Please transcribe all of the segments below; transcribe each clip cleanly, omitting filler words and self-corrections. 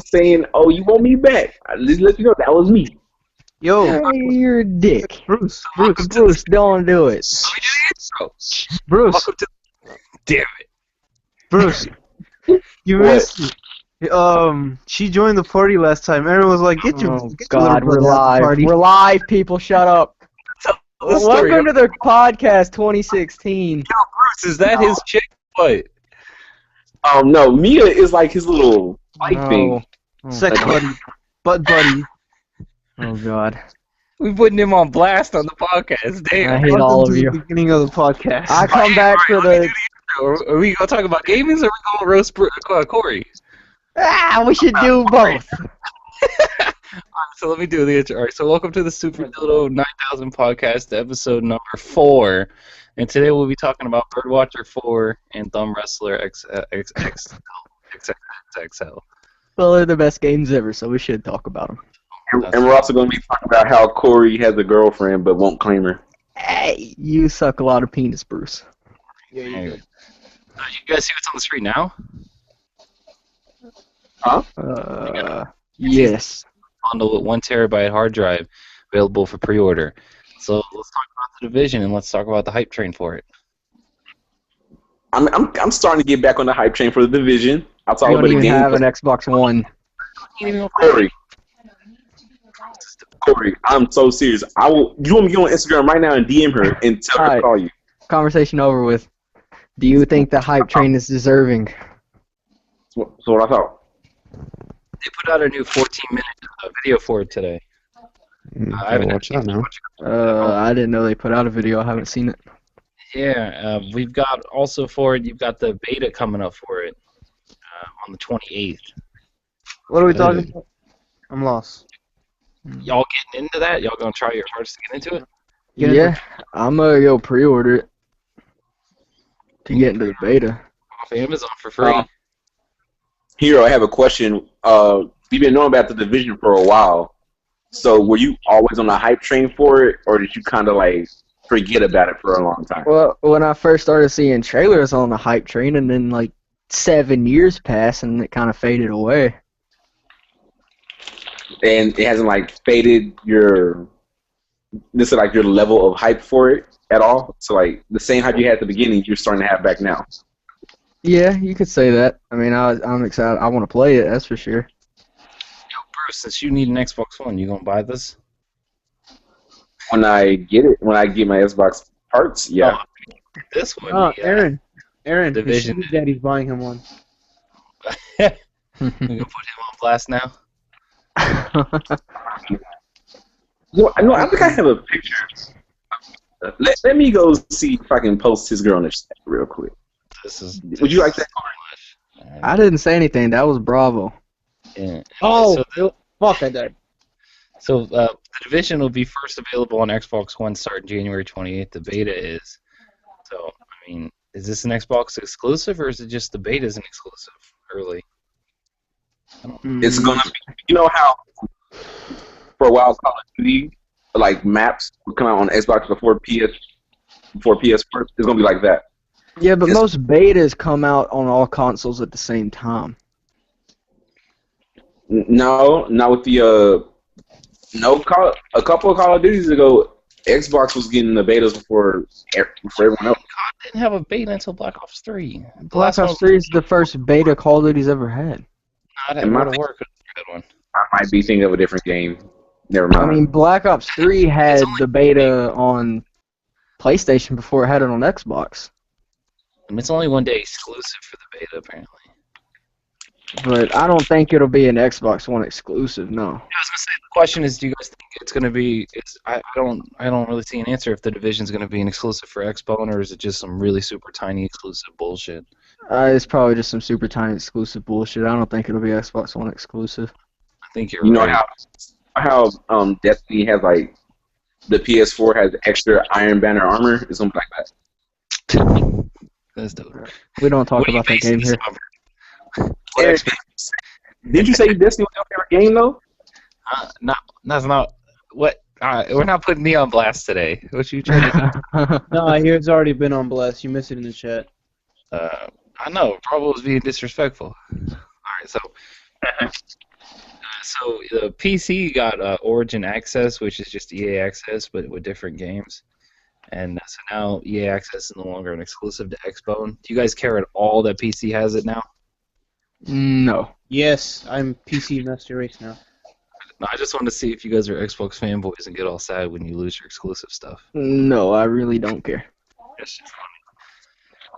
saying, "Oh, you want me back?" I just let you know that was me. Yo, Hey, you're a dick. Bruce, Bruce, don't do it. Let me do the intro. Bruce, Welcome to. Damn it. Bruce. You What? missed it. She joined the party last time. Everyone was like, "Get your, Oh get your God, little we're brother out the live. party." We're live, people. Shut up. The story. Welcome to the podcast 2016. Bruce, is that his chick? What? No, Mia is like his little fight thing. Oh, Sex buddy, butt buddy. oh God. We putting him on blast on the podcast. I Damn. hate Welcome all to of you. the beginning of the podcast. I come back for the. Are we gonna talk about gaming, or are we gonna roast Corey? We should do both. Alright, so let me do the intro. Alright, so welcome to the Super Dildo 9000 podcast, episode number 4. And today we'll be talking about Birdwatcher 4 and Thumb Wrestler XXL. Well, they're the best games ever, so we should talk about them. And we're also going to be talking about how Corey has a girlfriend but won't claim her. Hey, you suck a lot of penis, Bruce. Yeah, you do. You guys see what's on the screen now? Yes. Bundle with 1 terabyte hard drive available for pre-order. So let's talk about the division and let's talk about the hype train for it. I'm starting to get back on the hype train for the division. I'll talk I about don't the even game. have an Xbox One. Corey, I'm so serious. You want me to go on Instagram right now and DM her and tell her to Alright. call you. Conversation over with. Do you think the hype train is deserving? So what I thought. They put out a new 14-minute video for it today. I haven't watch that now. I didn't know they put out a video. I haven't seen it. Yeah, we've got also for it, you've got the beta coming up for it on the 28th. What are we talking about? I'm lost. Y'all getting into that? Y'all gonna try your hardest to get into it? Yeah, I'm gonna go pre-order it to get into the beta. Off Amazon for free. Hero, I have a question. You've been knowing about the division for a while. So were you always on the hype train for it, or did you kind of like forget about it for a long time? Well, when I first started seeing trailers on the hype train, and then like 7 years passed, and it kind of faded away. And it hasn't like faded your level of hype for it at all. So like the same hype you had at the beginning, you're starting to have back now. Yeah, you could say that. I mean, I'm excited. I want to play it. That's for sure. Yo, Bruce, since you need an Xbox One, you gonna buy this? When I get my Xbox parts, yeah. Oh, this one. Oh, yeah. Aaron, Division. his daddy's buying him one. We're gonna put him on blast now. No, I think I have a picture. Let me go see if I can post his girl on this real quick. Would you like that? I didn't say anything. That was Bravo. Yeah. Oh, So fuck, I died. So the division will be first available on Xbox One starting January 28th. The beta is. So, I mean, is this an Xbox exclusive or is it just the beta is an exclusive early? It's gonna be. You know how for a while Call of Duty like maps would come out on Xbox before PS4. It's gonna be like that. Yeah, but most betas come out on all consoles at the same time. No, not with the a couple of Call of Duties ago, Xbox was getting the betas before everyone else. God didn't have a beta until Black Ops 3. Black Ops 3 is the first beta Call of Duty's ever had. It might have worked. Good one. I might be thinking of a different game. Never mind. I mean, Black Ops 3 had the beta on PlayStation before it had it on Xbox. I mean, it's only one day exclusive for the beta, apparently. But I don't think it'll be an Xbox One exclusive, no. I was gonna say the question is, do you guys think it's gonna be? I don't really see an answer if the division's gonna be an exclusive for Xbox or is it just some really super tiny exclusive bullshit? It's probably just some super tiny exclusive bullshit. I don't think it'll be Xbox One exclusive. I think you're you know right. how Destiny has like the PS4 has extra Iron Banner armor. It's something like that. That's dope. We don't talk What are you about that basing game this here. on? What Eric, did you say Destiny was your favorite game though? No, that's not what. We're not putting me on blast today. What you trying to do? No, I hear it's already been on blast. You missed it in the chat. I know. Bravo was being disrespectful. All right, so So the PC got Origin Access, which is just EA Access, but with different games. And so now EA Access is no longer an exclusive to Xbone. Do you guys care at all that PC has it now? No. Yes, I'm PC Master Race now. No, I just want to see if you guys are Xbox fanboys and get all sad when you lose your exclusive stuff. No, I really don't care. It's just funny.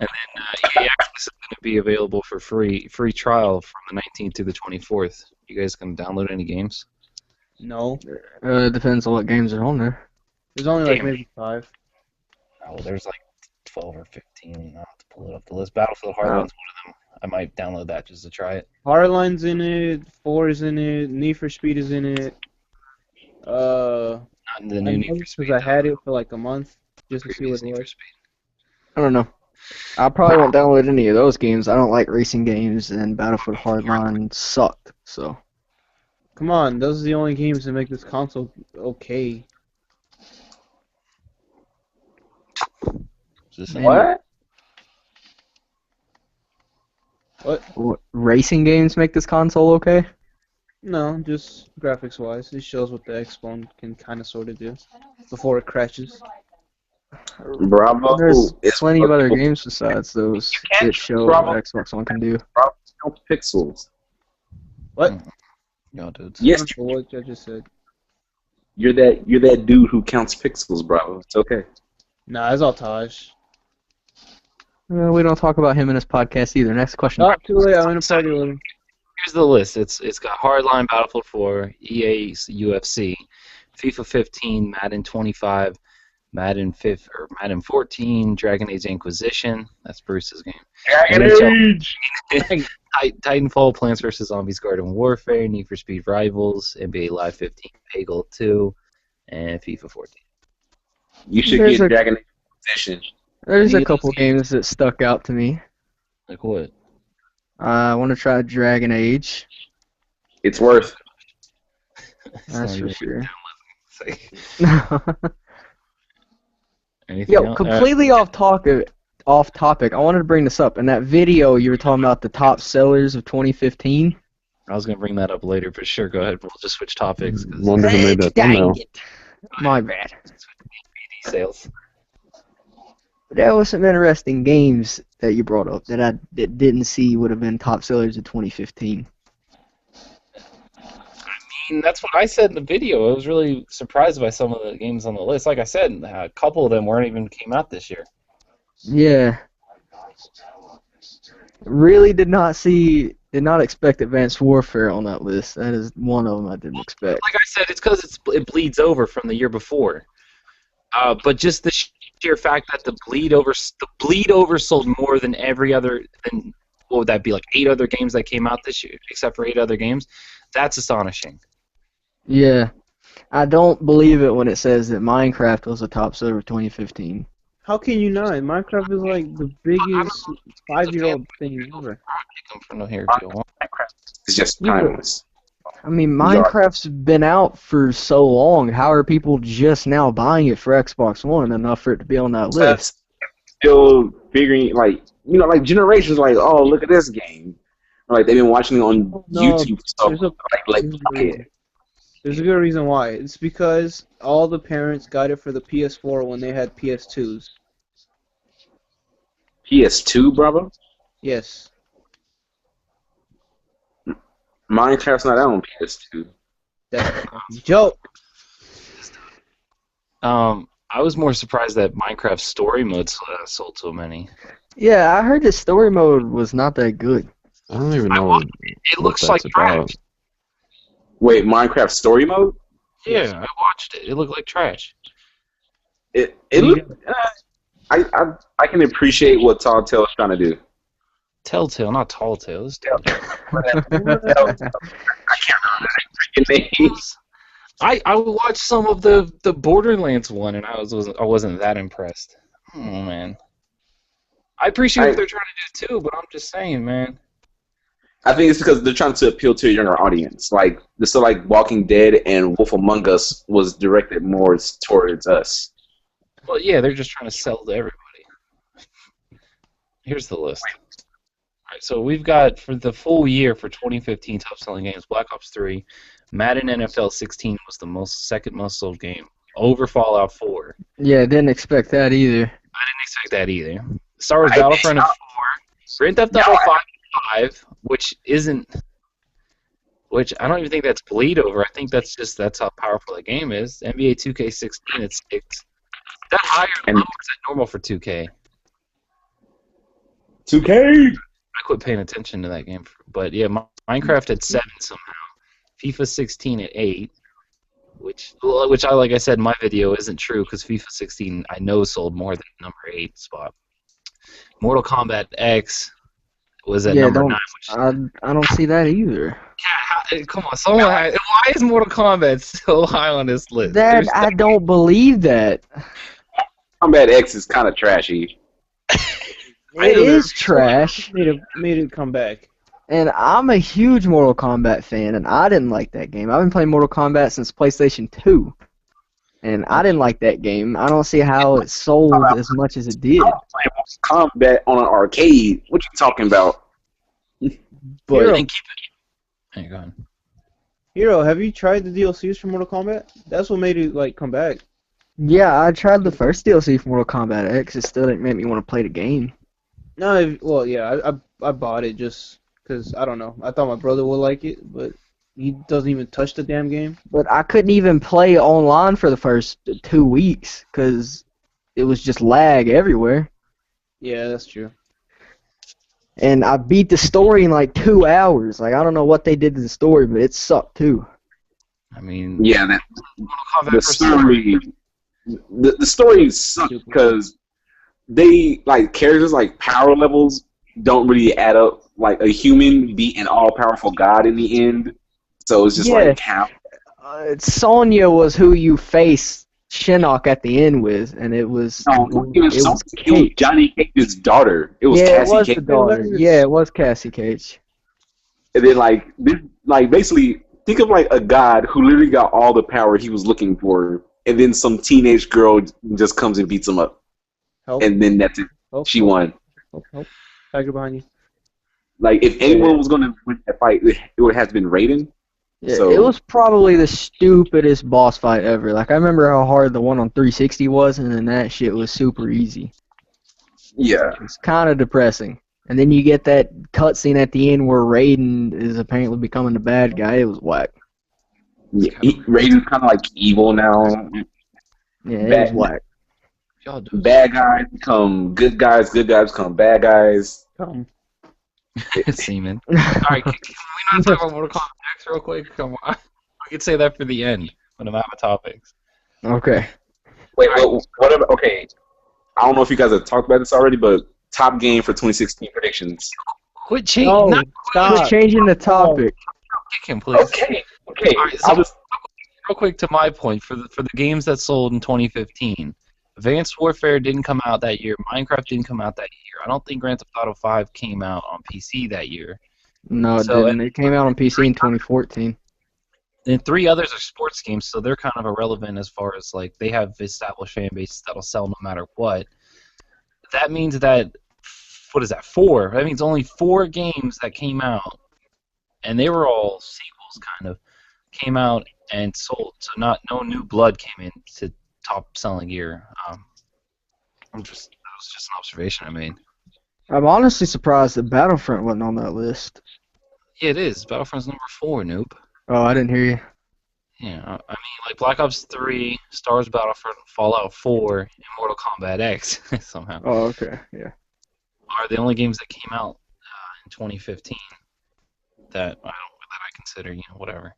And then EA Access is going to be available for free trial from the 19th to the 24th. You guys can download any games? No, Depends on what games are on there. there's only like Damn. maybe 5. Oh, there's like 12 or 15. I'll have to pull it up the list. Battlefield Hardline's one of them. I might download that just to try it. Hardline's in it. 4 is in it. Need for Speed is in it. Not in the new Need for Speed. Because I had it for like a month just to see Previous what it Need for was. Speed. I don't know. I probably won't download any of those games. I don't like racing games, and Battlefield Hardline sucked. So Come on, those are the only games that make this console okay. Just Man. What? what, racing games make this console okay? No, just graphics wise. It shows what the Xbone can kind of sort of do before it crashes. Bravo. There's It's plenty of other fucking- games besides those can't that show Bravo. what Xbox One can do. Bravo counts pixels. What? No, dudes. Yes, For what I just said. you're that dude who counts pixels, Bravo. It's okay. Nah, it's all Taj. We don't talk about him in this podcast either. Next question. Oh, too late. I'm in a party with him. Here's the list. It's got Hardline, Battlefield 4, EA's UFC, FIFA 15, Madden 25, Madden 14, Dragon Age Inquisition. That's Bruce's game. NHL. Titanfall, Plants vs. Zombies Garden Warfare, Need for Speed Rivals, NBA Live 15, Peggle 2, and FIFA 14. You should There's get a- Dragon Age Inquisition. There's a These- couple games that stuck out to me. Like what? I want to try Dragon Age. It's worth. It's That's not for even sure. It's like, anything Yo, else? completely off topic. Off topic. I wanted to bring this up. In that video, you were talking about the top sellers of 2015. I was gonna bring that up later, but sure, go ahead. We'll just switch topics. 'Cause Wonder who made that thumbnail. it. My bad. NPD sales. But there was some interesting games that you brought up that I didn't see would have been top sellers of 2015. I mean, that's what I said in the video. I was really surprised by some of the games on the list. Like I said, a couple of them weren't even came out this year. Yeah. Really did not expect Advanced Warfare on that list. That is one of them I didn't expect. Like I said, it's because it bleeds over from the year before. But just the sheer fact that the bleed over sold more than every other, than what would that be, like 8 other games that came out this year, except for 8 other games. That's astonishing. Yeah. I don't believe it when it says that Minecraft was a top seller of 2015. How can you not? Minecraft is like the biggest 5-year-old thing ever. Come from here if you want. It's just Yeah. timeless. I mean, Minecraft's been out for so long. How are people just now buying it for Xbox One enough for it to be on that list? That's still figuring, like, like generations, like, oh, look at this game. Like, they've been watching it on No, YouTube. So, there's a- like, there's a play reason. it. There's a good reason why. It's because all the parents got it for the PS4 when they had PS2s. PS2, brother? Yes. Minecraft's not out on PS2. That's a fucking joke. I was more surprised that Minecraft story mode sold so many. Yeah, I heard the story mode was not that good. I don't even know It looks that's like about. trash. Wait, Minecraft story mode? Yeah, I watched it. It looked like trash. It look, I can appreciate what Tall Tale's trying to do. Telltale, not Tall Tale. It's Telltale. I can't remember the freaking names. I watched some of the Borderlands one, and I wasn't that impressed. Oh man, I appreciate what they're trying to do too, but I'm just saying, man. I think it's because they're trying to appeal to a younger audience. Like, this is like Walking Dead and Wolf Among Us was directed more towards us. Well, yeah, they're just trying to sell to everybody. Here's the list. All right, so we've got for the full year for 2015 top selling games: Black Ops 3, Madden NFL 16 was the second most sold game, over Fallout 4. Yeah, didn't expect that either. I didn't expect that either. Star Wars Battlefront 4, Grand Theft Auto 5, which I don't even think that's bleed over. I think that's how powerful the game is. NBA 2K16 at 6. That higher level is that normal for 2K? 2K. I quit paying attention to that game, but yeah, Minecraft at 7 somehow. FIFA 16 at 8, which I like I said in my video isn't true because FIFA 16 I know sold more than number 8 spot. Mortal Kombat X was at number 9. I don't see that either. Yeah, come on, why is Mortal Kombat so high on this list? I don't believe that. Kombat X is kind of trashy. It is trash. Made it come back. And I'm a huge Mortal Kombat fan, and I didn't like that game. I've been playing Mortal Kombat since PlayStation 2, and I didn't like that game. I don't see how it sold as much as it did. Mortal Kombat on an arcade. What you talking about? But Hero, hang on. Hero, have you tried the DLCs for Mortal Kombat? That's what made it come back. Yeah, I tried the first DLC for Mortal Kombat X. It still didn't make me want to play the game. No, well, yeah, I bought it just because I don't know. I thought my brother would like it, but he doesn't even touch the damn game. But I couldn't even play online for the first 2 weeks because it was just lag everywhere. Yeah, that's true. And I beat the story in like 2 hours. Like, I don't know what they did to the story, but it sucked too. I mean, Yeah, the story sucks because they characters power levels don't really add up. Like a human beat an all-powerful god in the end, so it's just how. Sonya was who you face Shinnok at the end with, and it was It was Johnny Cage's daughter. It was Cassie it was Cage. the daughter. Yeah, it was Cassie Cage. And then basically think of a god who literally got all the power he was looking for, and then some teenage girl just comes and beats him up, and then that's it. She won. Help. Tiger behind you. If anyone was going to win that fight, it would have been Raiden. Yeah, it was probably the stupidest boss fight ever. I remember how hard the one on 360 was, and then that shit was super easy. Yeah. It's kind of depressing. And then you get that cutscene at the end where Raiden is apparently becoming the bad guy. It was whack. Yeah, Raiden's kind of evil now. Yeah, it was whack. Bad guys become good guys become bad guys. Seaman. Alright, can we not talk about Mortal Kombat X real quick? Come on. We could say that for the end when I'm out of topics. Okay. Wait, what about, okay, I don't know if you guys have talked about this already, but top game for 2016 predictions. Quit changing. No, stop. Just changing the topic. Kick him, please. Okay. Alright, so real quick to my point, for the games that sold in 2015, Advanced Warfare didn't come out that year. Minecraft didn't come out that year. I don't think Grand Theft Auto 5 came out on PC that year. No, it didn't. It came out on PC in 2014. And 3 others are sports games, so they're kind of irrelevant as far as they have established fan bases that'll sell no matter what. That means that, what is that, 4? That means only 4 games that came out, and they were all sequels kind of, came out and sold. So no new blood came in to top selling year. That was just an observation I made. I'm honestly surprised that Battlefront wasn't on that list. Yeah, it is. Battlefront's number 4, noob. Oh, I didn't hear you. Yeah, I mean, Black Ops 3, Star Wars Battlefront, Fallout 4, and Mortal Kombat X somehow Oh, okay, yeah. are the only games that came out in 2015 that I consider, whatever.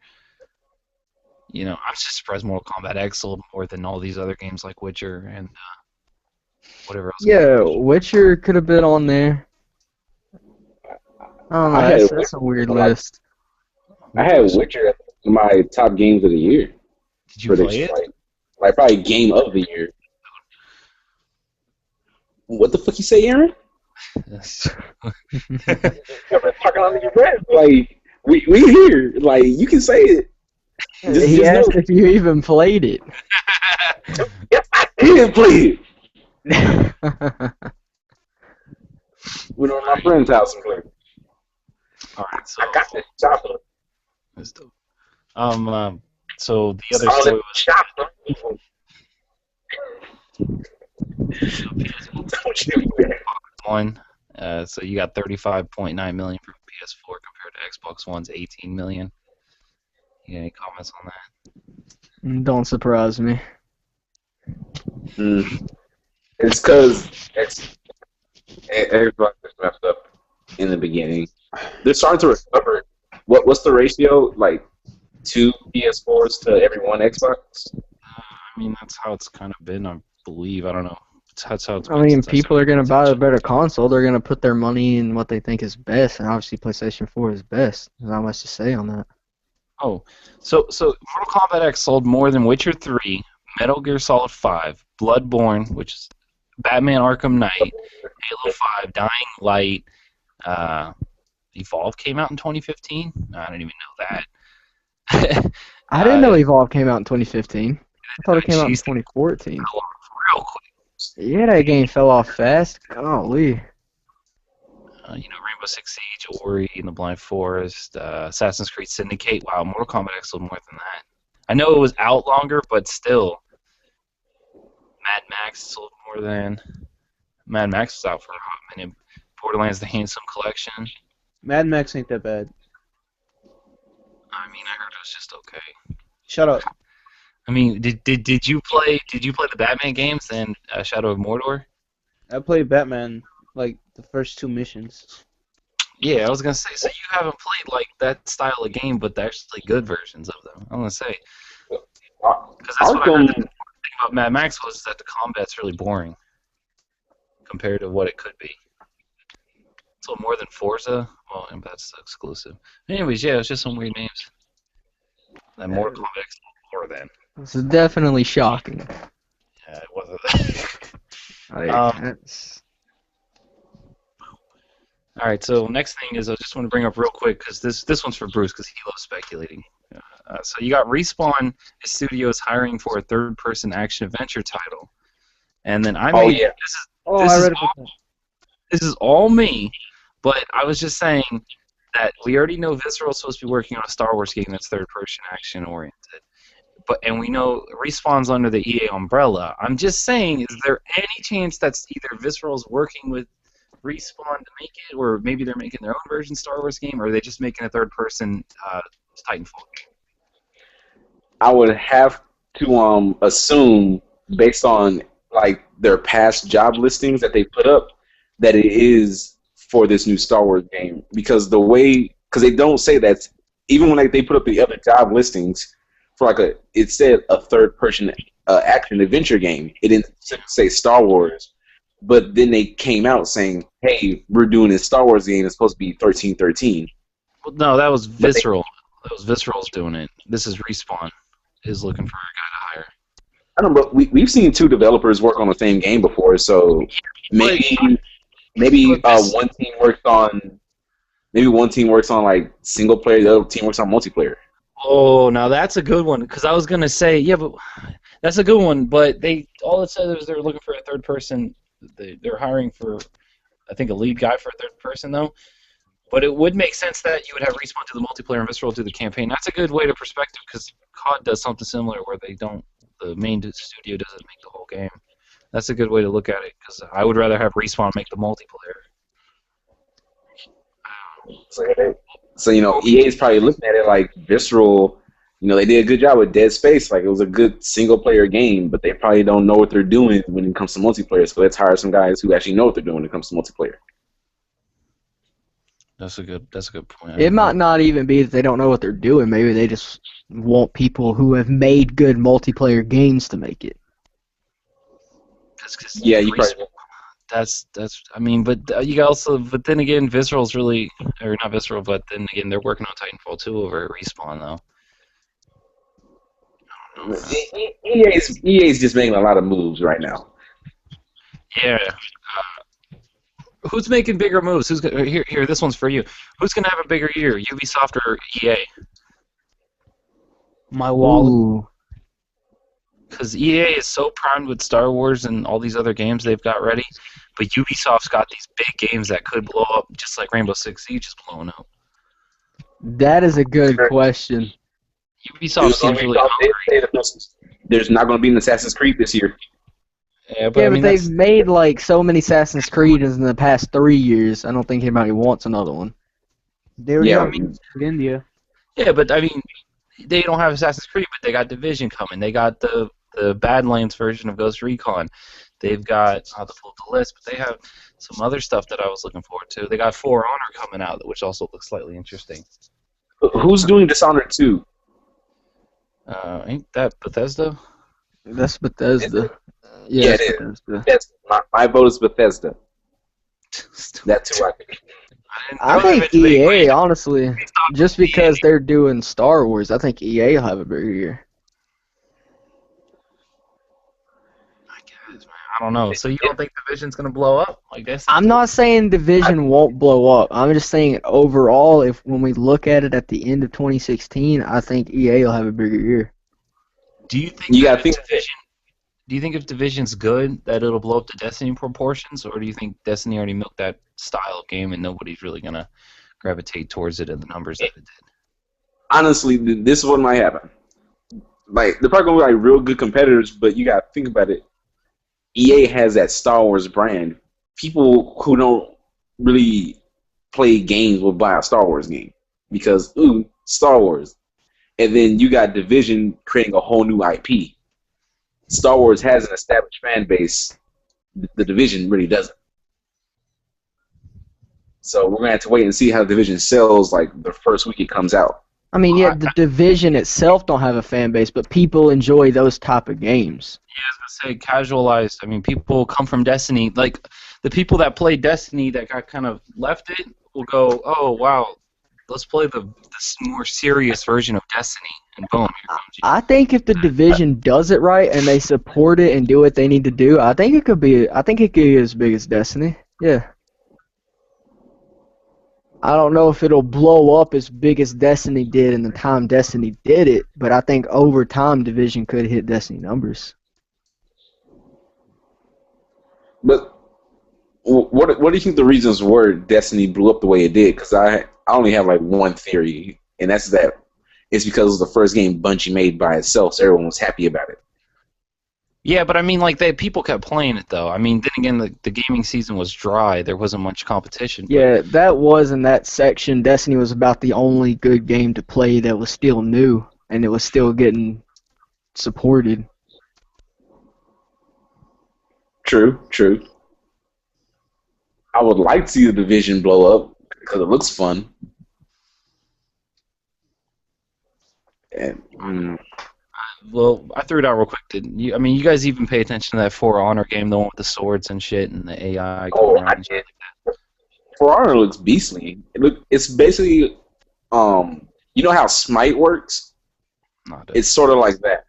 I'm just surprised Mortal Kombat X sold more than all these other games like Witcher and whatever else. Yeah, Witcher could have been on there. I don't know, that's a weird list. I had Witcher as my top games of the year. Did you play it? Probably game of the year. What the fuck you say, Aaron? You're talking under your breath. We here. You can say it. He asked if you even played it. Yes, I did play it. Went on my friend's house and played. Alright, so I got this chocolate. that's dope. So the other story was one. So you got 35.9 million for PS4 compared to Xbox One's 18 million. You got any comments on that? Don't surprise me. It's because Xbox is messed up in the beginning. They're starting to recover. What's the ratio? Like 2 PS4s to every 1 Xbox? I mean, that's how it's kind of been, I believe. I don't know. That's how it's I been mean, since I people are started going to paying buy a attention. better console. They're going to put their money in what they think is best, and obviously PlayStation 4 is best. There's not much to say on that. Oh, so Mortal Kombat X sold more than Witcher 3, Metal Gear Solid 5, Bloodborne, which is Batman Arkham Knight, Halo 5, Dying Light, Evolve came out in 2015? I didn't even know that. I didn't know Evolve came out in 2015. I thought it came out in Jeez, 2014. real quick. Yeah, that game fell off fast. Golly. Rainbow Six Siege, Ori in the Blind Forest, Assassin's Creed Syndicate. Wow, Mortal Kombat X sold more than that. I know it was out longer, but still. Mad Max sold more than. Mad Max was out for a hot minute. Borderlands: The Handsome Collection. Mad Max ain't that bad. I mean, I heard it was just okay. Shut up. I mean, did you play the Batman games and Shadow of Mordor? I played Batman like the first 2 missions. Yeah, I was gonna say. So you haven't played like that style of game, but the actually good versions of them. I'm gonna say because that's what I heard. The thing about Mad Max was that the combat's really boring compared to what it could be. So more than Forza, well, and that's exclusive. Anyways, yeah, it's just some weird names. That Mortal Kombat X more than. This is definitely shocking. Yeah, it wasn't. That's... All right, so next thing is I just want to bring up real quick because this one's for Bruce because he loves speculating. So you got Respawn Studios hiring for a third-person action-adventure title, and then I made this is all me, but I was just saying that we already know Visceral's supposed to be working on a Star Wars game that's third-person action-oriented, and we know Respawn's under the EA umbrella. I'm just saying, is there any chance that's either Visceral's working with Respawn to make it, or maybe they're making their own version Star Wars game, or are they just making a third-person Titanfall game? I would have to assume, based on like their past job listings that they put up, that it is for this new Star Wars game. Because they don't say that, even when they put up the other job listings for it said a third-person action adventure game. It didn't say Star Wars. But then they came out saying, "Hey, we're doing this Star Wars game. It's supposed to be 1313." Well, no, that was Visceral. That was Visceral's doing it. This is Respawn is looking for a guy to hire. I don't know, but we've seen 2 developers work on the same game before, so maybe one team works on like single player, the other team works on multiplayer. Oh, now that's a good one because I was gonna say but that's a good one. But all it said was they're looking for a third person. They're hiring for, I think, a lead guy for a third person, though. But it would make sense that you would have Respawn do the multiplayer and Visceral do the campaign. That's a good way to perspective because COD does something similar where the main studio doesn't make the whole game. That's a good way to look at it because I would rather have Respawn make the multiplayer. So EA is probably looking at it like Visceral. They did a good job with Dead Space. Like, it was a good single-player game, but they probably don't know what they're doing when it comes to multiplayer. So let's hire some guys who actually know what they're doing when it comes to multiplayer. That's a good point. It might not even be that they don't know what they're doing. Maybe they just want people who have made good multiplayer games to make it. Yeah, you probably. That's. I mean, but you also. But then again, Visceral's really, or not Visceral, but then again, they're working on Titanfall 2 over at Respawn, though. EA's just making a lot of moves right now. Yeah. Who's making bigger moves? Who's here? This one's for you. Who's gonna have a bigger year, Ubisoft or EA? My wallet. Because EA is so primed with Star Wars and all these other games they've got ready, but Ubisoft's got these big games that could blow up, just like Rainbow Six Siege is blowing up. That is a good question. Ubisoft seems really hungry. There's not going to be an Assassin's Creed this year. Yeah, but Yeah, I but mean they've made like so many Assassin's Creed in the past 3 years. I don't think anybody wants another one. They already Yeah, have in India. yeah, but I mean they don't have Assassin's Creed, but they got Division coming. They got the Badlands version of Ghost Recon. They've got I'll have to pull up the list, but they have some other stuff that I was looking forward to. They got For Honor coming out, which also looks slightly interesting. who's doing Dishonored 2? Ain't that Bethesda? That's Bethesda. Yeah, it's it is. Bethesda. That's my vote is Bethesda. That's who I think. I think EA, honestly, just because they're doing Star Wars, I think EA will have a bigger year. I don't know. So you don't think Division's gonna blow up? I guess. I'm not saying Division won't blow up. I'm just saying overall, if when we look at it at the end of 2016, I think EA will have a bigger year. Do you think? You that gotta think. Division. Do you think if Division's good, that it'll blow up to Destiny proportions, or do you think Destiny already milked that style of game and nobody's really gonna gravitate towards it at the numbers that it did? Honestly, this is what might happen. Like they're probably gonna be like real good competitors, but you gotta think about it. EA has that Star Wars brand. People who don't really play games will buy a Star Wars game because Star Wars. And then you got Division creating a whole new IP. Star Wars has an established fan base. The Division really doesn't. So we're gonna have to wait and see how Division sells like the first week it comes out. I mean, yeah, the Division itself don't have a fan base, but people enjoy those type of games. Yeah, I was gonna say casualized. I mean, people come from Destiny. Like the people that play Destiny that got kind of left it will go, "Oh wow, let's play this more serious version of Destiny." And boom, here comes you. I think if the Division does it right and they support it and do what they need to do, I think it could be. I think it could be as big as Destiny. Yeah. I don't know if it'll blow up as big as Destiny did in the time Destiny did it, but I think over time Division could hit Destiny numbers. But what do you think the reasons were Destiny blew up the way it did? Because I only have like one theory, and that's that it's because it was the first game Bungie made by itself, so everyone was happy about it. Yeah, but I mean, like people kept playing it though. I mean, then again, the gaming season was dry. There wasn't much competition. Yeah, that was in that section. Destiny was about the only good game to play that was still new, and it was still getting supported. True. I would like to see the Division blow up because it looks fun. And Well, I threw it out real quick. Didn't you? I mean, you guys even pay attention to that For Honor game, the one with the swords and shit, and the AI going around I and shit did. like For Honor looks beastly. It's basically, you know how Smite works? that. No, It's sort of like that.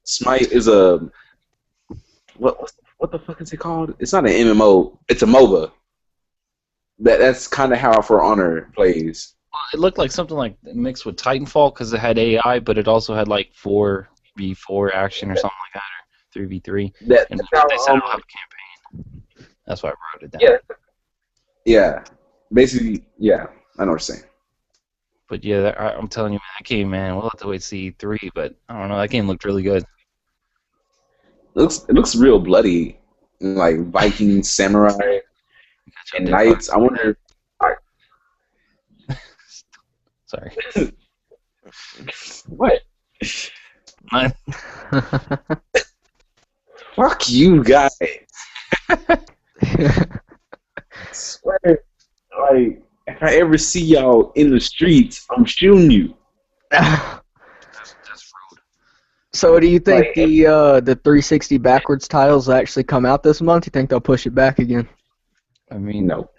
Smite is a what the fuck is it called? It's not an MMO. It's a MOBA. That's kind of how For Honor plays. it looked like something like mixed with Titanfall because it had AI, but it also had like 4v4 action or something like that, or 3v3. That's And how, they said it'll have a campaign. That's why I wrote it down. yeah. Basically, yeah. I know what you're saying. But yeah, I'm telling you, man, that game, man, we'll have to wait to see 3, but I don't know, that game looked really good. It looks real bloody, like Vikings, samurai, and knights. I wonder. Sorry. What? Mine- Fuck you guys. Swear, like if I ever see y'all in the streets, I'm shooting you. That's rude. So do you think the 360 backwards titles actually come out this month? You think they'll push it back again? I mean, No.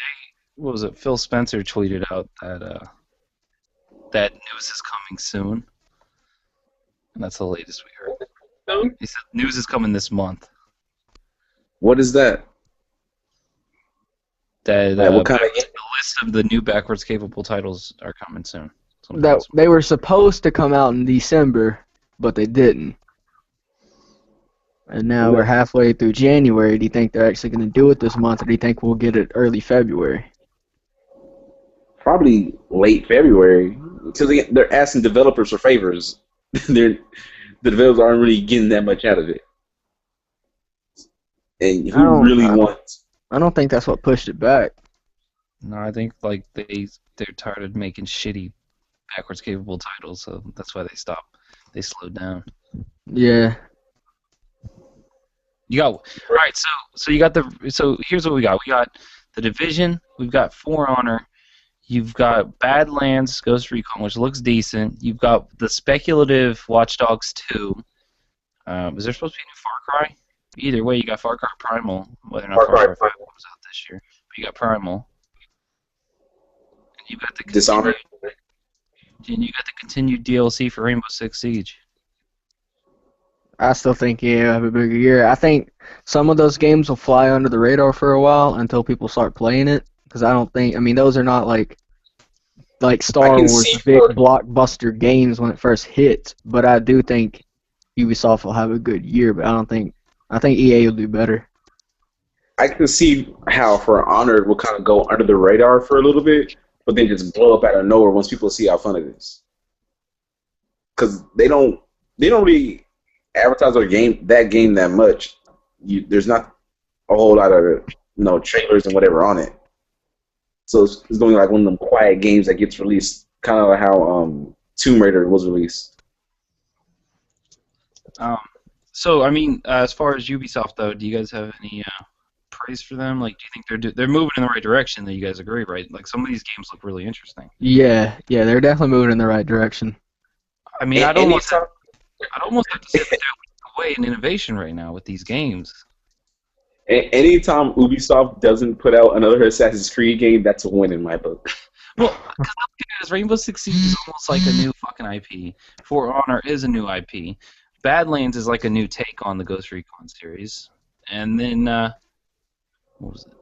what was it? Phil Spencer tweeted out that news is coming soon. And that's the latest we heard. He said news is coming this month. What is that? That What kind of? the list of the new backwards capable titles are coming soon. That they were supposed to come out in December, but they didn't. And now we're halfway through January. Do you think they're actually going to do it this month, or do you think we'll get it early February? Probably late February, because they're asking developers for favors. the developers aren't really getting that much out of it. And I who don't. really wants? I don't think that's what pushed it back. No, I think like they're tired of making shitty backwards capable titles, so that's why they stopped. They slowed down. Yeah. You got all right. So you got so here's what we got. We got the Division. We've got For Honor. You've got Badlands Ghost Recon, which looks decent. You've got the speculative Watch Dogs 2. Is there supposed to be a new Far Cry? Either way, you got Far Cry Primal. Whether or not Far Cry 5 comes out this year, but you got Primal. And you got the Dishonored. And you got the continued DLC for Rainbow Six Siege. I still think EA will have a bigger year. I think some of those games will fly under the radar for a while until people start playing it. Because I don't think, I mean, those are not like Star Wars big blockbuster games when it first hit. But I do think Ubisoft will have a good year. But I think EA will do better. I can see how For Honor will kind of go under the radar for a little bit, but then just blow up out of nowhere once people see how fun it is. Because they don't really advertise that game that much. There's not a whole lot of trailers and whatever on it. So it's going to be like one of them quiet games that gets released, kind of like how Tomb Raider was released. So I mean, as far as Ubisoft though, do you guys have any praise for them? Like, do you think they're moving in the right direction? That you guys agree, right? Like, some of these games look really interesting. Yeah, they're definitely moving in the right direction. I mean, I'd almost have to say that they're leading the way in innovation right now with these games. Anytime Ubisoft doesn't put out another Assassin's Creed game, that's a win in my book. Well, because Rainbow Six Siege is almost like a new fucking IP. For Honor is a new IP. Badlands is like a new take on the Ghost Recon series. And then, what was it?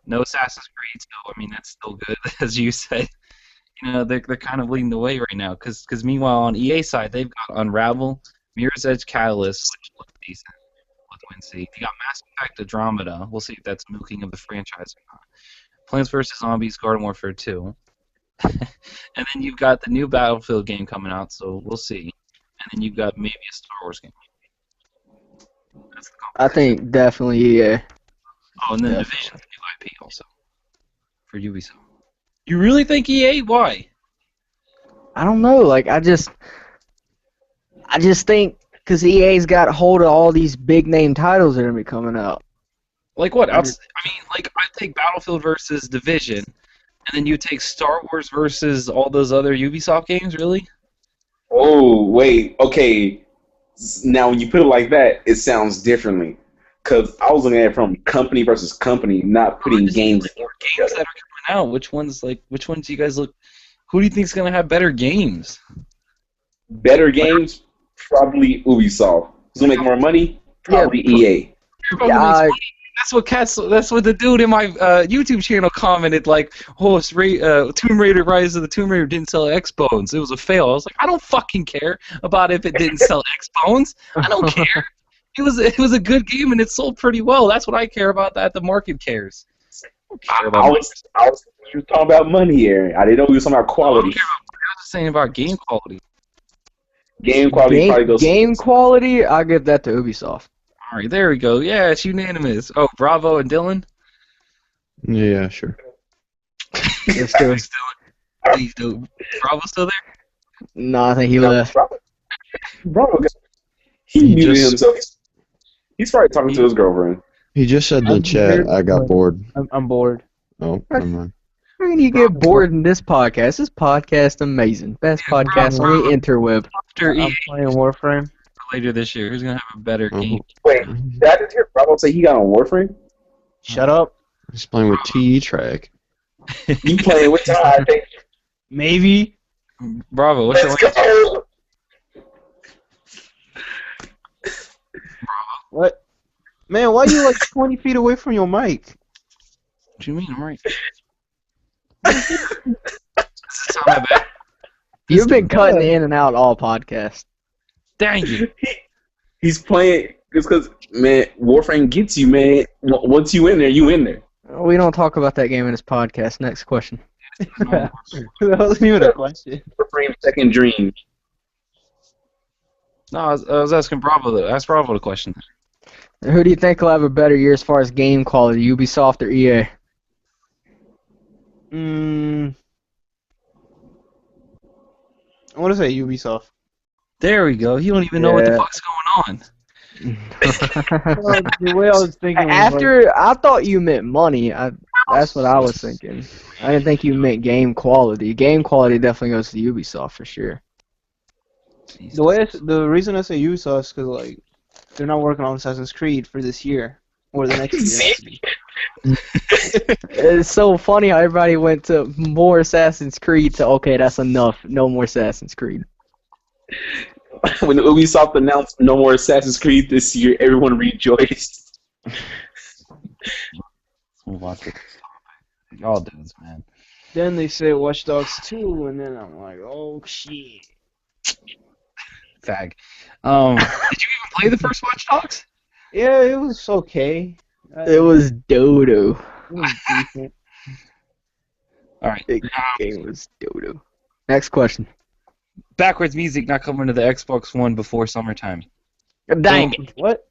No Assassin's Creed, so I mean, that's still good, as you said. You know, they're kind of leading the way right now. Because meanwhile, on EA side, they've got Unravel, Mirror's Edge Catalyst, which looks decent. Let's see. You got Mass Effect Andromeda. We'll see if that's milking of the franchise or not. Plants vs. Zombies Garden Warfare 2. And then you've got the new Battlefield game coming out, so we'll see. And then you've got maybe a Star Wars game. That's the I think definitely EA. Oh, and then Division's a new IP also for Ubisoft. You really think EA? Why? I don't know. Like, I just think because EA's got a hold of all these big name titles that are gonna be coming out. Like what? I mean, like I take Battlefield versus Division, and then you take Star Wars versus all those other Ubisoft games. Really? Oh, wait. Okay. Now, when you put it like that, it sounds differently. Because I was looking at it from company versus company, not putting games that are coming out. Which ones do you guys look? Who do you think is gonna have better games? Better games, probably Ubisoft. Who's gonna make more money? Probably EA. Yeah, That's what the dude in my YouTube channel commented. Like, oh, Tomb Raider: Rise of the Tomb Raider didn't sell X-Bones. It was a fail. I was like, I don't fucking care about if it didn't sell X-Bones. I don't care. It was a good game and it sold pretty well. That's what I care about. That the market cares. I was talking about money here. I didn't know we were talking about quality. I was just saying about game quality. Game quality probably goes. Game quality, I'll give that to Ubisoft. All right, there we go. Yeah, it's unanimous. Oh, Bravo and Dylan? Yeah, sure. Let's do it. Please do. Bravo still there? No, I think he left. Bravo, he muted himself. He's probably talking to his girlfriend. He just said in the chat, I got bored. I'm bored. Oh, never mind. How can you get bored in this podcast? This podcast amazing. Best podcast on the interweb. After I'm playing Warframe. later this year, who's going to have a better game? Wait, did I just hear Bravo say he got on Warframe? Shut up. He's playing with T-Track. You playing with Ty? Maybe. Bravo, what's your Let's go! What? Man, why are you like 20 feet away from your mic? What do you mean? I'm right. Does it sound that bad? You've been cutting in and out all podcast. Dang you. He's playing just because, man, Warframe gets you, man. Once you in there, you in there. We don't talk about that game in this podcast. Next question. That wasn't even a question. Warframe Second Dream. No, I was asking Bravo though. Ask Bravo the question. Who do you think will have a better year as far as game quality, Ubisoft or EA? I want to say Ubisoft. There we go. You don't even know what the Yeah. fuck's going on. Well, the way I was thinking was like, After I thought you meant money. That's what I was thinking. I didn't think you meant game quality. Game quality definitely goes to Ubisoft for sure. the reason I say Ubisoft is because like they're not working on Assassin's Creed for this year or the next year. It's so funny how everybody went to more Assassin's Creed to okay, that's enough. No more Assassin's Creed. When Ubisoft announced no more Assassin's Creed this year, everyone rejoiced. Move on to the topic. Y'all dudes, man. Then they say Watch Dogs 2, and then I'm like, oh shit. Fag. Did you even play the first Watch Dogs? Yeah, it was okay. It was dodo. It was decent. All right. The game was dodo. Next question. Backwards music not coming to the Xbox One before summertime. Dang it. What?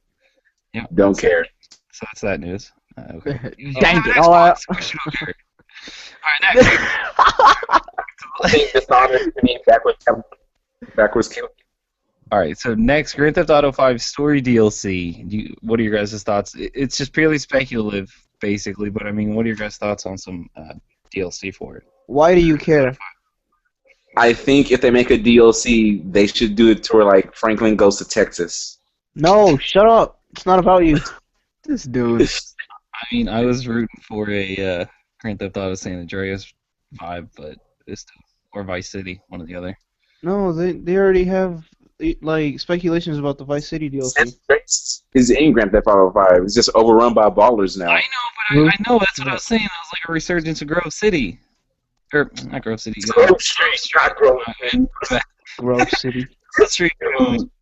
Don't care. So that's that news. Okay. Dang it. Xbox, of course you don't care. All right, next. I think Dishonored to me backwards kill. All right, so next, Grand Theft Auto 5 story DLC. What are your guys' thoughts? It's just purely speculative, basically, but I mean, what are your guys' thoughts on some DLC for it? Why do you care? I think if they make a DLC, they should do it to where like Franklin goes to Texas. No, shut up. It's not about you. This dude. I mean, I was rooting for a Grand Theft Auto San Andreas vibe, but it's or Vice City, one or the other. No, they already have like speculations about the Vice City DLC. Is in Grand Theft Auto 5. It's just overrun by ballers now. I know, but I know that's what I was saying. It was like a resurgence of Grove City. Or, not Grove City. Grove Street, not Grove. Grove City. Grove Street.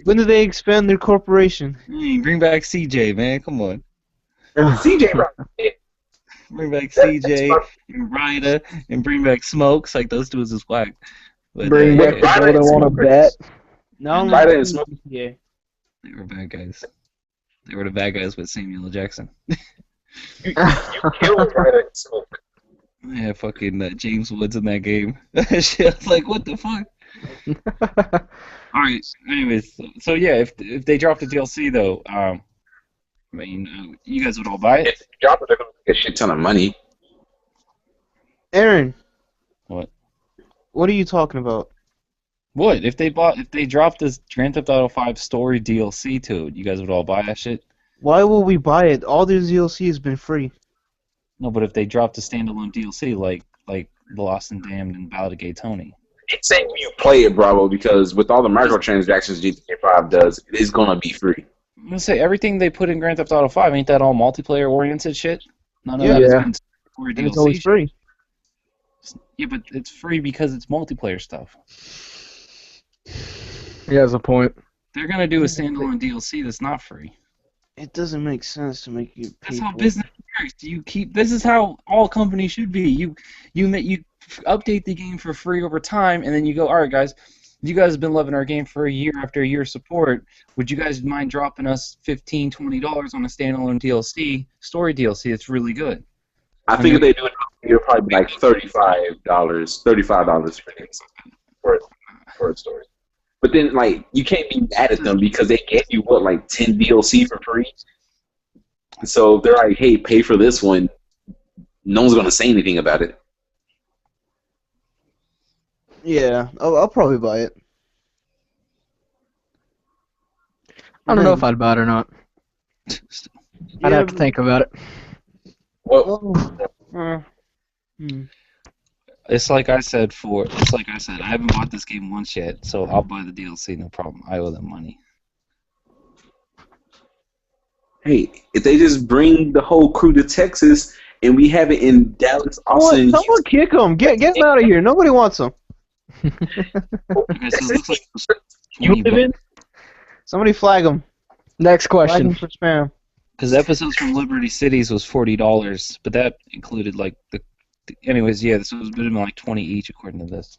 When did they expand their corporation? Hey, bring back CJ, man. Come on. CJ, Bring back CJ and Ryder and bring back Smokes. Like, those dudes is whack. But, Bring back the girl that want to bet. No, Ryder and Smoke. Yeah. They were bad guys. They were the bad guys with Samuel L. Jackson. You killed Ryder and Smoke. Yeah, fucking James Woods in that game. Shit, I was like, what the fuck? Alright, anyways, so yeah, if they drop the DLC though, I mean, you guys would all buy it? If they drop it, they're going to make a shit ton of money. Aaron. What? What are you talking about? What? If they dropped this Grand Theft Auto 5 story DLC to it, you guys would all buy that shit? Why will we buy it? All their DLC has been free. No, but if they dropped a standalone DLC like Lost and Damned and Ballad of Gay Tony. It's saying you play it, Bravo, because with all the microtransactions GTA 5 does, it is going to be free. I'm gonna say everything they put in Grand Theft Auto 5 ain't that all multiplayer oriented shit? None of Yeah. that has been story And DLC. it's always free. Yeah, but it's free because it's multiplayer stuff. He has a point. They're gonna do a standalone DLC that's not free. It doesn't make sense to make you pay That's how for business works. This is how all companies should be. You update the game for free over time, and then you go, all right, guys, you guys have been loving our game for a year after a year of support. Would you guys mind dropping us $15, $20 on a standalone DLC, story DLC that's really good? I think if they do it, it'll probably be like $35 for a story. But then, like, you can't be mad at them because they gave you, what, like 10 DLC for free? So they're like, hey, pay for this one. No one's going to say anything about it. Yeah, I'll probably buy it. I don't know if I'd buy it or not. I'd have to think about it. Well, It's like I said. I haven't bought this game once yet, so I'll buy the DLC, no problem. I owe them money. hey, if they just bring the whole crew to Texas and we have it in Dallas, Austin, Someone kick him. Get him out of here. Nobody wants him. Okay, so it looks like you live in? Somebody flag him. Next Flag him question. for spam. because episodes from Liberty Cities was $40, but that included like anyways, yeah, this was been like 20 each according to this.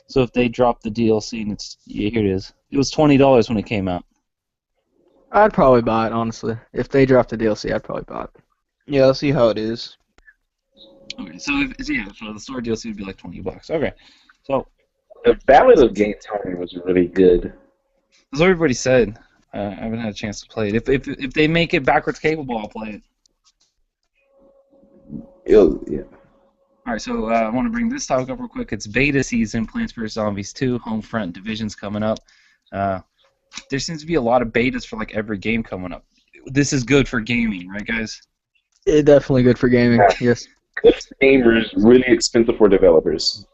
So if they drop the DLC and here it is, It was $20 when it came out. I'd probably buy it, honestly. If they dropped the DLC, I'd probably buy it. Yeah, I'll see how it is. Okay, so so the store DLC would be like $20. Okay, so The Ballad of Gay Tony was really good. as everybody said, I haven't had a chance to play it. If they make it backwards capable, I'll play it. Yeah. All right, so I want to bring this topic up real quick. It's beta season, Plants vs. Zombies 2, Homefront Division's coming up. There seems to be a lot of betas for like every game coming up. This is good for gaming, right, guys? It's definitely good for gaming, yes. Good for gamers, really expensive for developers.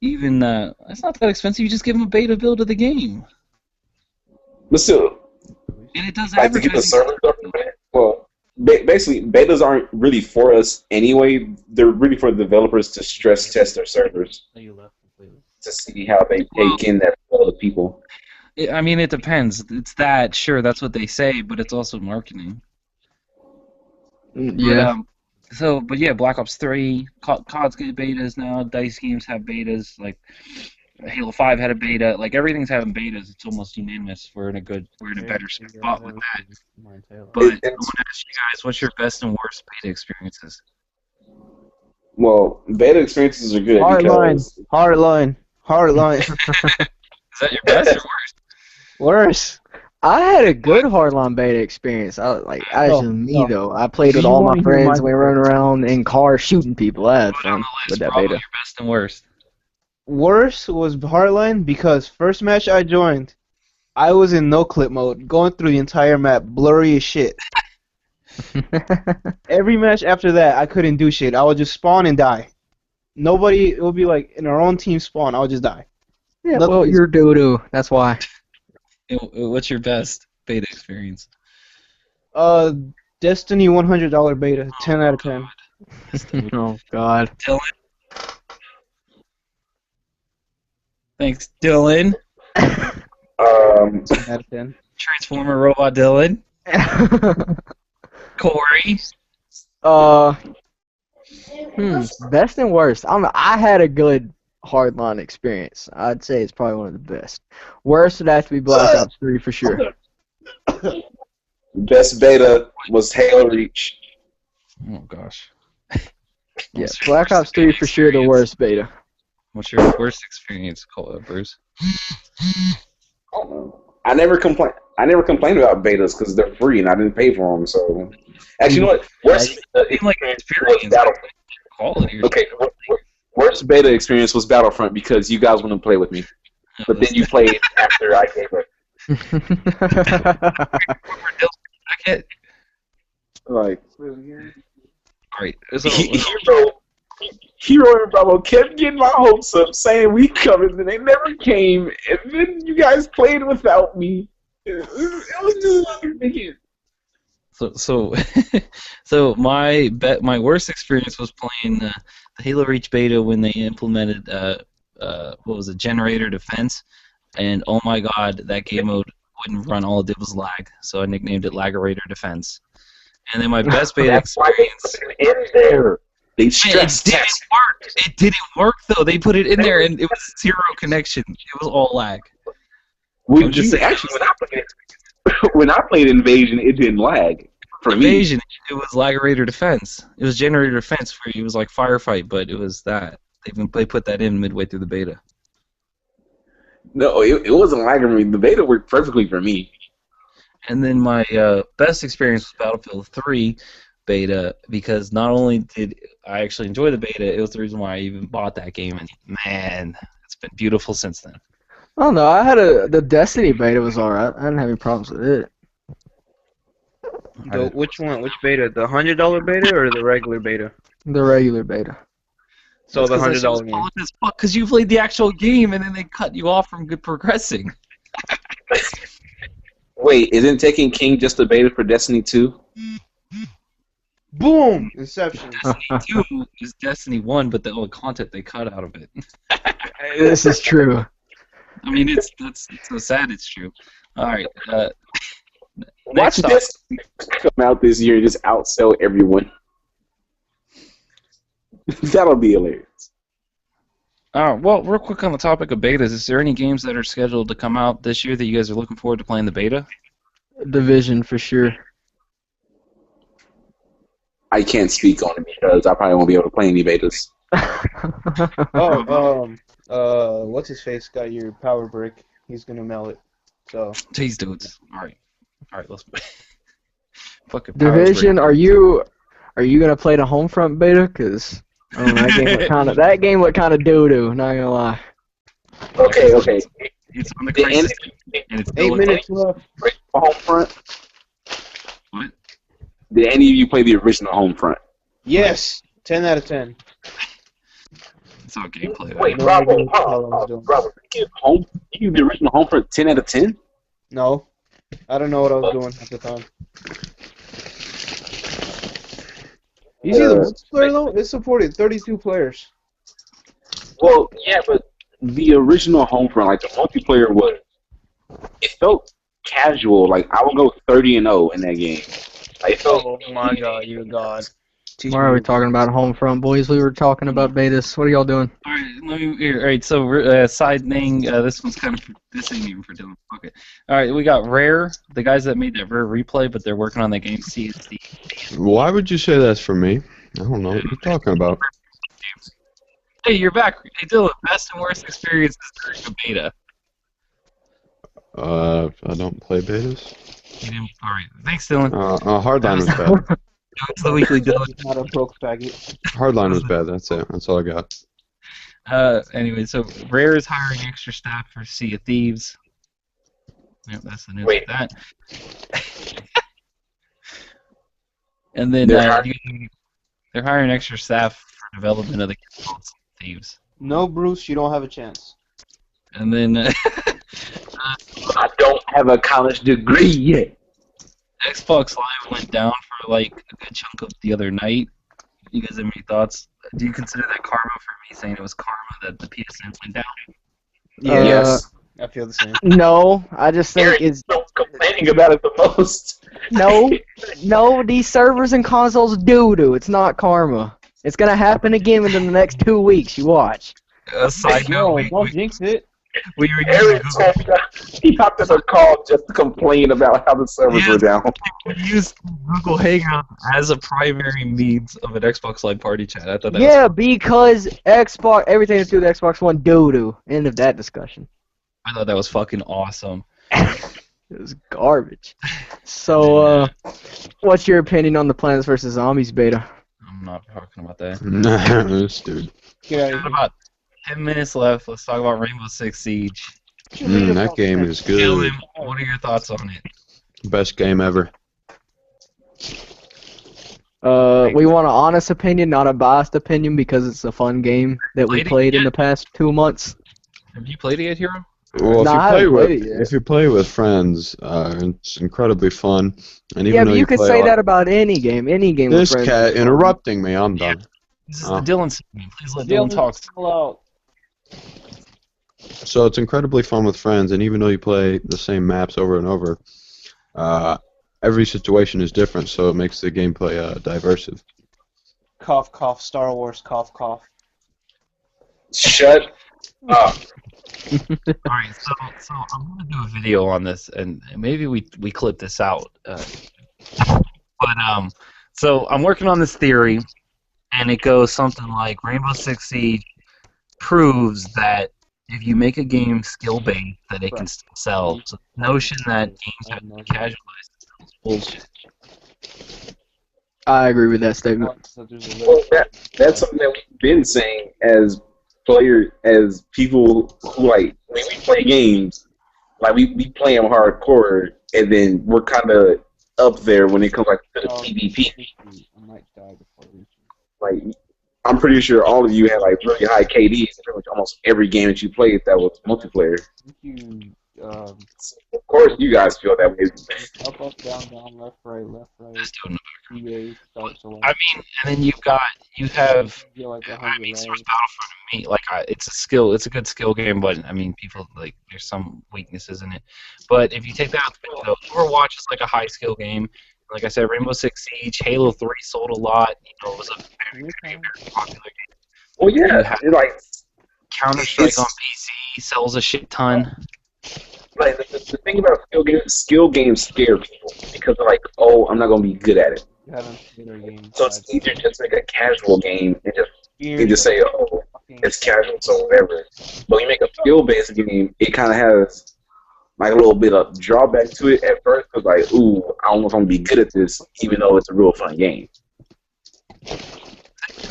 Even it's not that expensive. You just give them a beta build of the game, But still, and it does like to get the advertising. servers up and running. Well, basically, betas aren't really for us anyway. They're really for the developers to stress test their servers to see how they take in that flow of people. I mean, it depends. It's that, sure, that's what they say, but it's also marketing. Yeah. But yeah, Black Ops 3, COD's get betas now. Dice Games have betas. Like Halo 5 had a beta. Like everything's having betas. It's almost unanimous. We're in a better spot with that. But I want to ask you guys, what's your best and worst beta experiences? Well, beta experiences are good Hardline. because Hardline. Is that your best or worst? Worse. I had a good hardline beta experience. That's just me though. I played with You all my wanna hear friends. my We ran around in cars shooting people. I had Put it on fun the with list, that probably beta. your best and worst. Worse was Hardline because first match I joined, I was in no clip mode, going through the entire map, blurry as shit. Every match after that, I couldn't do shit. I would just spawn and die. Nobody, it would be like in our own team spawn, I would just die. Yeah, Nothing well, is- you're doo-doo. That's why. What's your best beta experience? Destiny $100 beta, 10 out of 10. Oh, God. Dylan? Thanks, Dylan. 10 out of 10. Transformer Robot Dylan. Corey. Best and worst. I don't know. I had a good hardline experience. I'd say it's probably one of the best. Worst would have to be Black Ops 3 for sure. best beta was Halo Reach. Oh, gosh. Yeah, What's your Black worst Ops 3 beta for sure the experience? worst beta. What's your worst experience, Bruce? I never complained about betas because they're free and I didn't pay for them. So, actually, you know what? Worst I mean, like, experience. Battlefront. Quality. Okay, worst beta experience was Battlefront because you guys wouldn't play with me, but then you played after I gave up. I get. Like, Alright. Hero and Bravo kept getting my hopes up, saying we coming, and they never came. And then you guys played without me. It was just ridiculous. So my worst experience was playing the Halo Reach beta when they implemented what was it, generator defense, and oh my god, that game mode wouldn't run. All it did was lag, so I nicknamed it Lagerator Defense. And then my best beta That's why they experience. put it in there. They stress It didn't test. work. It didn't work though. They put it in there and it was zero connection. It was all lag. I'm just saying. Actually, when I played Invasion, it didn't lag for Invasion, it was Lagerator Defense. It was generator defense where it was like firefight, but it was that. They put that in midway through the beta. me. No, it wasn't lagging for me. The beta worked perfectly for me. And then my best experience was Battlefield 3 beta because not only did I actually enjoy the beta, it was the reason why I even bought that game. And man, it's been beautiful since then. I don't know. The Destiny beta was alright. I didn't have any problems with it. Which one? Which beta? The $100 beta or the regular beta? The regular beta. So the That's 'cause that shit was $100 game. polished as fuck because you played the actual game and then they cut you off from good progressing. Wait, isn't Taken King just a beta for Destiny 2? Boom! Inception. Destiny 2 is Destiny 1, but the old content they cut out of it. This is true. I mean, it's so sad it's true. All right. Watch Next up, this come out this year and just outsell everyone. That'll be hilarious. Well, real quick on the topic of betas, is there any games that are scheduled to come out this year that you guys are looking forward to playing the beta? Division for sure. I can't speak on it because I probably won't be able to play any betas. What's his face got your power brick? He's gonna mail it. So. Jeez, dudes. All right, let's fucking Division, are you gonna play the Homefront beta? Cause that game looked kind of doo doo. Not gonna lie. Okay. It's on the The crisis, end- and it's 8 minutes left. Homefront. What? Did any of you play the original Homefront? Yes. 10 out of 10. It's all gameplay. Wait, No Bravo, idea what the hell I was doing. Bravo, you give the original Homefront 10 out of 10? No. I don't know what I was doing at the time. You see the multiplayer though? It supported 32 players. Well, yeah, but the original Homefront, like the multiplayer was, it felt casual. Like I would go 30-0 in that game. Like, it felt, Oh my god, you're god. Why are we talking about Homefront, boys? We were talking about betas. What are y'all doing? All right, so side thing. This one's this ain't even for Dylan. Okay. All right, we got Rare, the guys that made that Rare replay, but they're working on that game CSD. Why would you say that's for me? I don't know what you're talking about. Hey, you're back. Hey, Dylan, best and worst experiences during the beta. I don't play betas. You didn't. All right, thanks, Dylan. Hardline was bad. It's the weekly Dylan. Not a broke faggot. Hardline was bad. That's it. That's all I got. Anyway, so Rare is hiring extra staff for Sea of Thieves. Yep, that's the news Wait. with that. And then they're hiring extra staff for development of the game called Sea of Thieves. No, Bruce, you don't have a chance. And then I don't have a college degree yet. Xbox Live went down for like a good chunk of the other night. You guys have any thoughts? Do you consider that karma for me saying it was karma that the PSN went down? Yes. I feel the same. No, I just think Eric it's is complaining about it the most. no. These servers and consoles doo doo. It's not karma. It's gonna happen again within the next 2 weeks. You watch. Side note, Don't jinx it. we were Eric using told me that he hopped in a call just to complain about how the servers were down. we used Google Hangout as a primary means of an Xbox Live party chat. I thought that Yeah, because Xbox, everything to do with Xbox One doo doo. End of that discussion. I thought that was fucking awesome. It was garbage. So, what's your opinion on the Plants vs Zombies beta? I'm not talking about that. This dude. Get out We of got here. about 10 minutes left. Let's talk about Rainbow Six Siege. That game is good. Dylan, what are your thoughts on it? Best game ever. We want an honest opinion, not a biased opinion, because it's a fun game that we Played it played in yet? the past 2 months. Have you played it yet, Hero? Well, No, I haven't played it yet. if you play with friends, it's incredibly fun. And even Yeah, though but you could play say on- that about any game. Any game This with friends. cat interrupting me. I'm done. This is Oh. the Dylan segment. Please let Dylan talk. Out. So it's incredibly fun with friends, and even though you play the same maps over and over, every situation is different, so it makes the gameplay diversive. Cough, cough, Star Wars, cough, cough. Shut up. Alright, so I'm gonna do a video on this, and maybe we clip this out. So I'm working on this theory, and it goes something like Rainbow Six Siege proves that if you make a game skill-based, that it can still sell. So the notion that games have to be casualized is bullshit. I agree with that statement. Well, that's something that we've been saying as people who like when we play games, like we play them hardcore, and then we're kind of up there when it comes like to the PvP. Like I'm pretty sure all of you had like really high KDs in pretty much almost every game that you played that was multiplayer. Of course, you guys feel that way. Up, up, down, down, left, right, Just doing EA, start, select. I mean, and then you have. Feel like I mean, Star Wars Battlefront to me, like it's a good skill game, but I mean, people like there's some weaknesses in it. But if you take that out the window, Overwatch is like a high skill game. Like I said, Rainbow Six Siege, Halo 3 sold a lot. You know, it was a very, very, very popular game. Well, yeah, it's like Counter-Strike on PC sells a shit ton. Like the thing about skill games scare people because they're like, oh, I'm not gonna be good at it. You haven't played our game. So it's easier to just make a casual game and just say, oh, it's Fucking- casual, so whatever. But when you make a skill-based game, it kind of has like a little bit of drawback to it at first. Cause like, ooh, I don't know if I'm gonna be good at this, even though it's a real fun game. I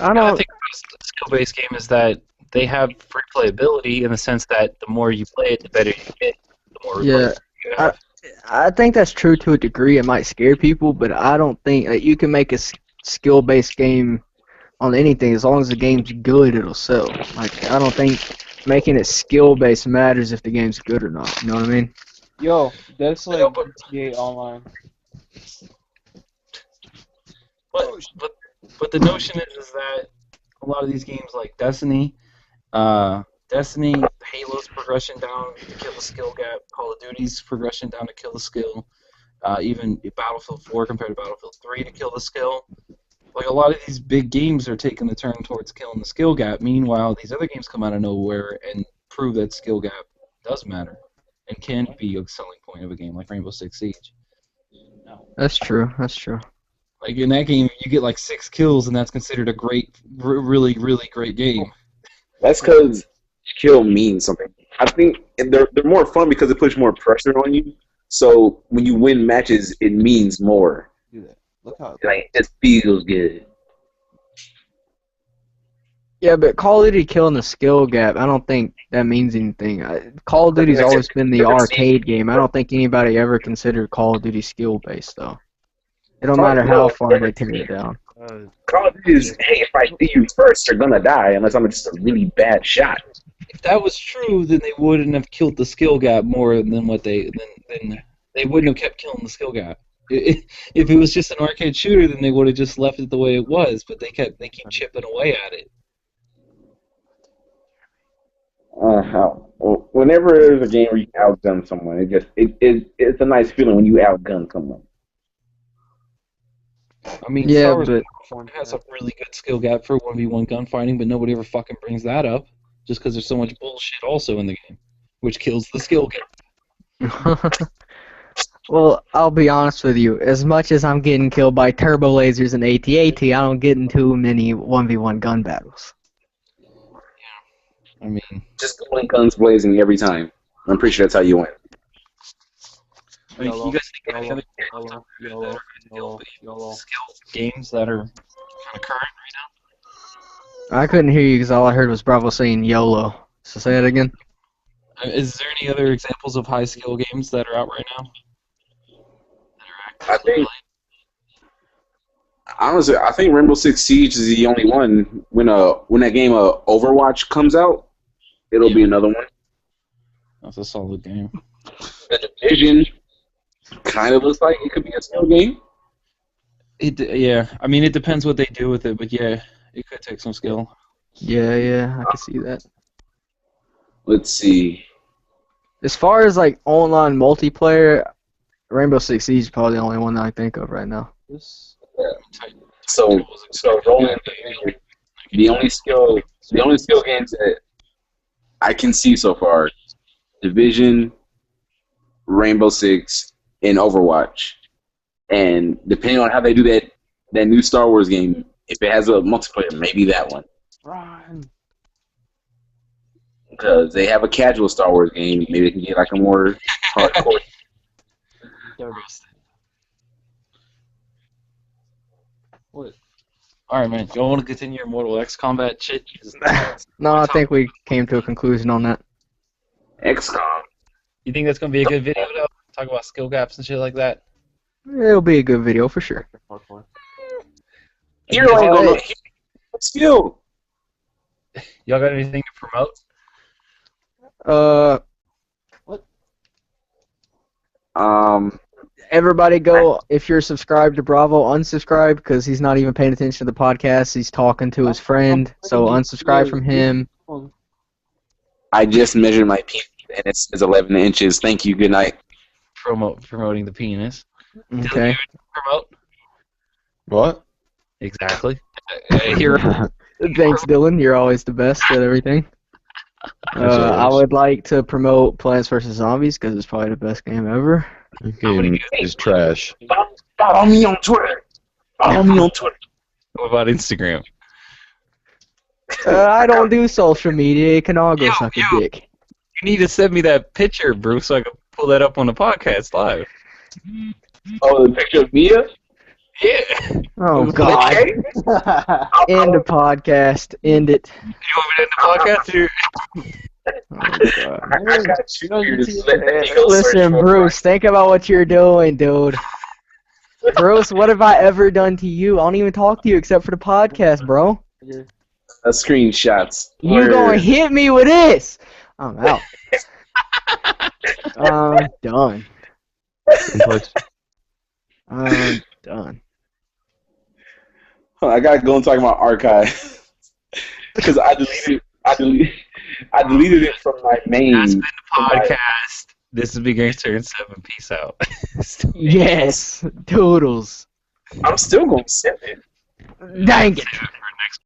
The don't. thing about a skill-based game is that they have free playability in the sense that the more you play it, the better you get. The more Yeah, resources you have. I think that's true to a degree. It might scare people, but I don't think that you can make a skill-based game on anything. As long as the game's good, it'll sell. Like, I don't think making it skill-based matters if the game's good or not. You know what I mean? Yo, that's like No, but- GTA Online. But the notion is that a lot of these games like Destiny, Halo's progression down to kill the skill gap, Call of Duty's progression down to kill the skill, even Battlefield 4 compared to Battlefield 3 to kill the skill. Like a lot of these big games are taking the turn towards killing the skill gap. Meanwhile, these other games come out of nowhere and prove that skill gap does matter and can be a selling point of a game like Rainbow Six Siege. That's true. That's true. Like in that game, you get like 6 kills, and that's considered a great, really, really great game. That's because kill means something. I think they're more fun because it puts more pressure on you. So when you win matches, it means more. Do that. Look how. Like it feels good. Yeah, but Call of Duty killing the skill gap, I don't think that means anything. Call of Duty's always been the arcade game. I don't think anybody ever considered Call of Duty skill-based, though. It don't matter how far they tear it down. Call of Duty is, hey, if I see you first, you're gonna die unless I'm just a really bad shot. If that was true, then they wouldn't have killed the skill gap more than what they wouldn't have kept killing the skill gap. If it was just an arcade shooter, then they would have just left it the way it was. But they keep chipping away at it. Whenever there's a game where you outgun someone, it's a nice feeling when you outgun someone. I mean, Yeah, Star Wars but Battlefront has a really good skill gap for 1v1 gunfighting, but nobody ever fucking brings that up, just because there's so much bullshit also in the game, which kills the skill gap. well, I'll be honest with you. As much as I'm getting killed by turbo lasers and AT-AT, I don't get in too many 1v1 gun battles. I mean, Just going guns blazing every time. I'm pretty sure that's how you win. you guys think any other skill games that are kind of current right I couldn't hear you because all I heard was Bravo saying YOLO. So say that again. now? Is there any other examples of high skill games that are out right now? I think, honestly, I think Rainbow Six Siege is the only one. When that game Overwatch comes out, it'll be another one. That's a solid game. The Division kind of looks like it could be a skill game. Yeah, I mean, it depends what they do with it, but yeah, it could take some skill. Yeah, I can see that. Let's see. As far as like online multiplayer, Rainbow Six Siege is probably the only one that I think of right now. So rolling the only skill games that I can see so far: Division, Rainbow Six, and Overwatch. And depending on how they do that new Star Wars game, if it has a multiplayer, maybe that one. Run. Because they have a casual Star Wars game, maybe they can get like a more hardcore. Alright, man, you want to continue your Mortal X combat shit? No, I think we came to a conclusion on that. XCOM. You think that's going to be a good video, though? Talk about skill gaps and shit like that? It'll be a good video for sure. Hero ain't gonna skill. Y'all got anything to promote? Everybody go, if you're subscribed to Bravo, unsubscribe because he's not even paying attention to the podcast. He's talking to his friend, so unsubscribe from him. I just measured my penis and it's 11 inches. Thank you. Good night. Promoting the penis. Okay. Promote? What? Exactly. Hero. Thanks, Dylan. You're always the best at everything. As I always. would like to promote Plants vs Zombies because it's probably the best game ever. That game is trash. Follow me on Twitter. Follow me on Twitter. What about Instagram? I don't do social media. You can all go Yo, suck a yo. dick. You need to send me that picture, Bruce, so I can pull that up on the podcast live. Oh, the picture of Mia? Yeah. Oh God! Okay. End the podcast. End it. You want me to end the podcast? Dude? Oh, God. I got you. You're just letting me go search Listen, for Bruce, think about what you're doing, dude. Bruce, what have I ever done to you? I don't even talk to you except for the podcast, bro. Screenshots. You gonna hit me with this? I'm out. I'm done. Complex. I'm done. I gotta go and talk about archive because I deleted it from my main. That's been the podcast. This is Big Gangster and 7. Peace out. Yes, toodles. I'm still gonna send it. Dang it. Save it for next